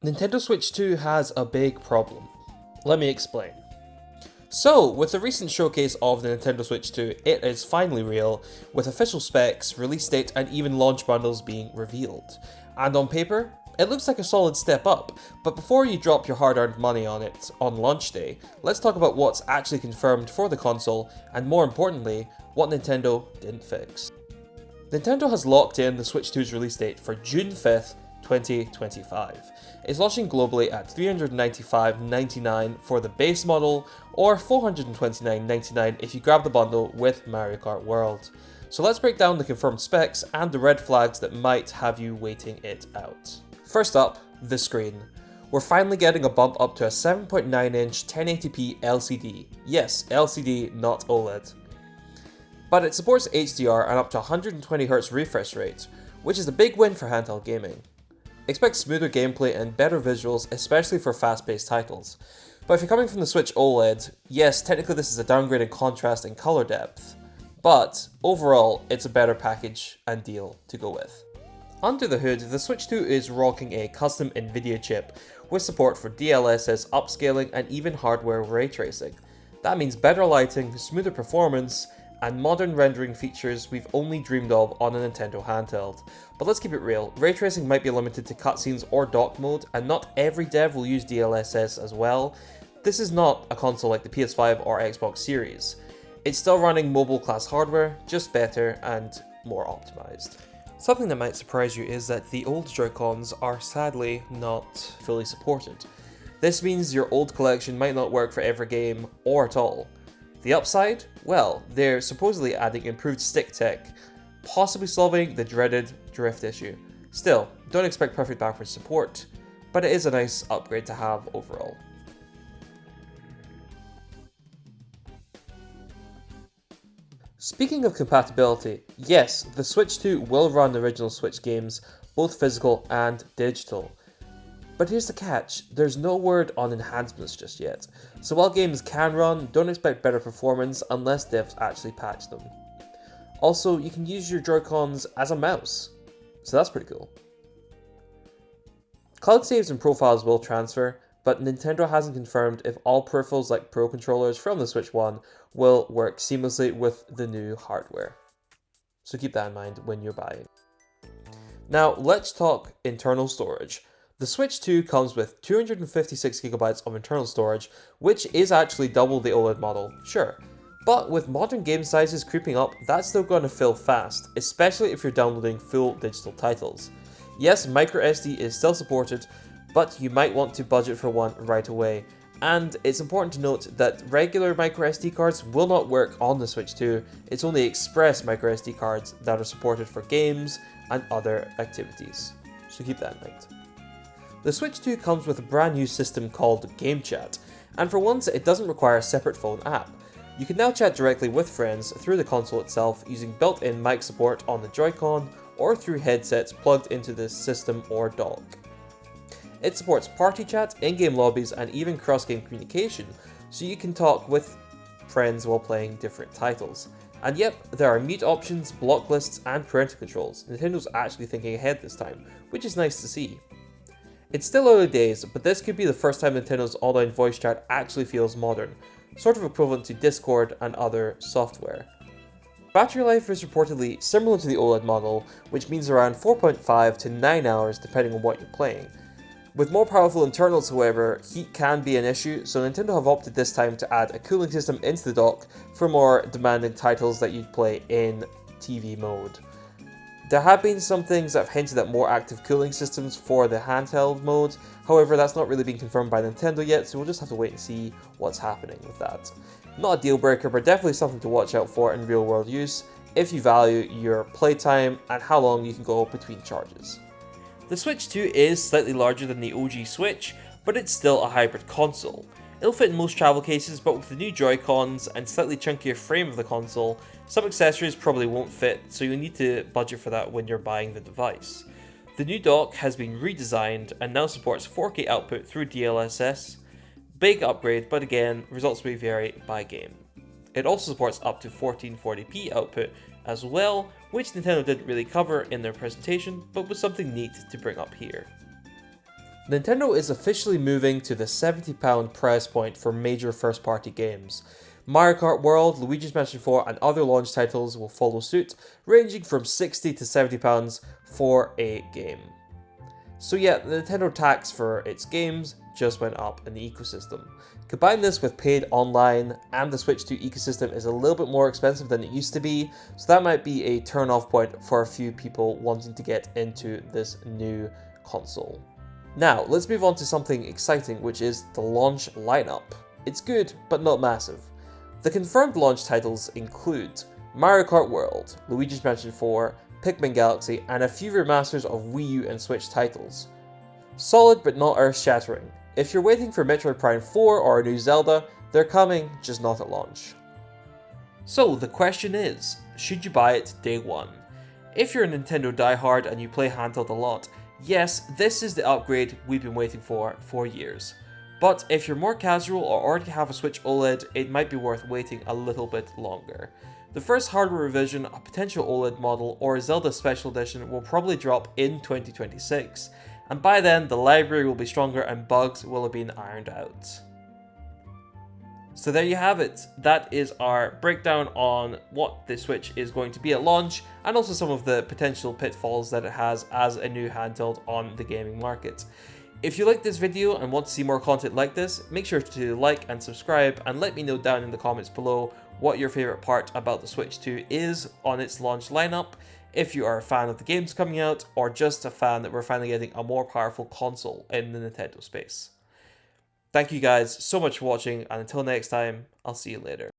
Nintendo Switch 2 has a big problem. Let me explain. So, with the recent showcase of the Nintendo Switch 2, it is finally real, with official specs, release date, and even launch bundles being revealed. And on paper, it looks like a solid step up, but before you drop your hard-earned money on it on launch day, let's talk about what's actually confirmed for the console, and more importantly, what Nintendo didn't fix. Nintendo has locked in the Switch 2's release date for June 5th, 2025. It's launching globally at $395.99 for the base model, or $429.99 if you grab the bundle with Mario Kart World. So let's break down the confirmed specs and the red flags that might have you waiting it out. First up, the screen. We're finally getting a bump up to a 7.9-inch 1080p LCD. Yes, LCD, not OLED. But it supports HDR and up to 120Hz refresh rate, which is a big win for handheld gaming. Expect smoother gameplay and better visuals, especially for fast-paced titles. But if you're coming from the Switch OLED, yes, technically this is a downgrade in contrast and color depth, but overall it's a better package and deal to go with. Under the hood, the Switch 2 is rocking a custom Nvidia chip with support for DLSS upscaling and even hardware ray tracing. That means better lighting, smoother performance, and modern rendering features we've only dreamed of on a Nintendo handheld. But let's keep it real, ray tracing might be limited to cutscenes or dock mode, and not every dev will use DLSS as well. This is not a console like the PS5 or Xbox Series. It's still running mobile class hardware, just better and more optimized. Something that might surprise you is that the old Joy-Cons are sadly not fully supported. This means your old collection might not work for every game or at all. The upside? Well, they're supposedly adding improved stick tech, possibly solving the dreaded drift issue. Still, don't expect perfect backwards support, but it is a nice upgrade to have overall. Speaking of compatibility, yes, the Switch 2 will run original Switch games, both physical and digital. But here's the catch, there's no word on enhancements just yet, so while games can run, don't expect better performance unless devs actually patch them. Also, you can use your Joy-Cons as a mouse, so that's pretty cool. Cloud saves and profiles will transfer, but Nintendo hasn't confirmed if all peripherals like Pro controllers from the Switch 1 will work seamlessly with the new hardware. So keep that in mind when you're buying. Now let's talk internal storage. The Switch 2 comes with 256GB of internal storage, which is actually double the OLED model, sure. But with modern game sizes creeping up, that's still going to fill fast, especially if you're downloading full digital titles. Yes, microSD is still supported, but you might want to budget for one right away. And it's important to note that regular microSD cards will not work on the Switch 2, it's only express microSD cards that are supported for games and other activities. So keep that in mind. The Switch 2 comes with a brand new system called Game Chat, and for once it doesn't require a separate phone app. You can now chat directly with friends through the console itself using built-in mic support on the Joy-Con or through headsets plugged into the system or dock. It supports party chat, in-game lobbies, and even cross-game communication, so you can talk with friends while playing different titles. And yep, there are mute options, block lists, and parental controls. Nintendo's actually thinking ahead this time, which is nice to see. It's still early days, but this could be the first time Nintendo's online voice chat actually feels modern, sort of equivalent to Discord and other software. Battery life is reportedly similar to the OLED model, which means around 4.5 to 9 hours depending on what you're playing. With more powerful internals, however, heat can be an issue, so Nintendo have opted this time to add a cooling system into the dock for more demanding titles that you'd play in TV mode. There have been some things that have hinted at more active cooling systems for the handheld mode, however that's not really been confirmed by Nintendo yet, so we'll just have to wait and see what's happening with that. Not a deal breaker, but definitely something to watch out for in real world use if you value your playtime and how long you can go between charges. The Switch 2 is slightly larger than the OG Switch, but it's still a hybrid console. It'll fit in most travel cases, but with the new Joy-Cons and slightly chunkier frame of the console, some accessories probably won't fit, so you'll need to budget for that when you're buying the device. The new dock has been redesigned and now supports 4K output through DLSS. Big upgrade, but again, results may vary by game. It also supports up to 1440p output as well, which Nintendo didn't really cover in their presentation, but was something neat to bring up here. Nintendo is officially moving to the £70 price point for major first-party games. Mario Kart World, Luigi's Mansion 4 and other launch titles will follow suit, ranging from £60 to £70 for a game. So yeah, the Nintendo tax for its games just went up in the ecosystem. Combine this with paid online, and the Switch 2 ecosystem is a little bit more expensive than it used to be, so that might be a turn-off point for a few people wanting to get into this new console. Now, let's move on to something exciting, which is the launch lineup. It's good, but not massive. The confirmed launch titles include Mario Kart World, Luigi's Mansion 4, Pikmin Galaxy, and a few remasters of Wii U and Switch titles. Solid but not earth-shattering. If you're waiting for Metroid Prime 4 or a new Zelda, they're coming, just not at launch. So the question is, should you buy it day one? If you're a Nintendo diehard and you play handheld a lot, yes, this is the upgrade we've been waiting for years. But if you're more casual or already have a Switch OLED, it might be worth waiting a little bit longer. The first hardware revision, a potential OLED model, or a Zelda Special Edition will probably drop in 2026, and by then the library will be stronger and bugs will have been ironed out. So there you have it. That is our breakdown on what the Switch is going to be at launch, and also some of the potential pitfalls that it has as a new handheld on the gaming market. If you like this video and want to see more content like this, make sure to like and subscribe, and let me know down in the comments below what your favorite part about the Switch 2 is on its launch lineup, if you are a fan of the games coming out, or just a fan that we're finally getting a more powerful console in the Nintendo space. Thank you guys so much for watching, and until next time, I'll see you later.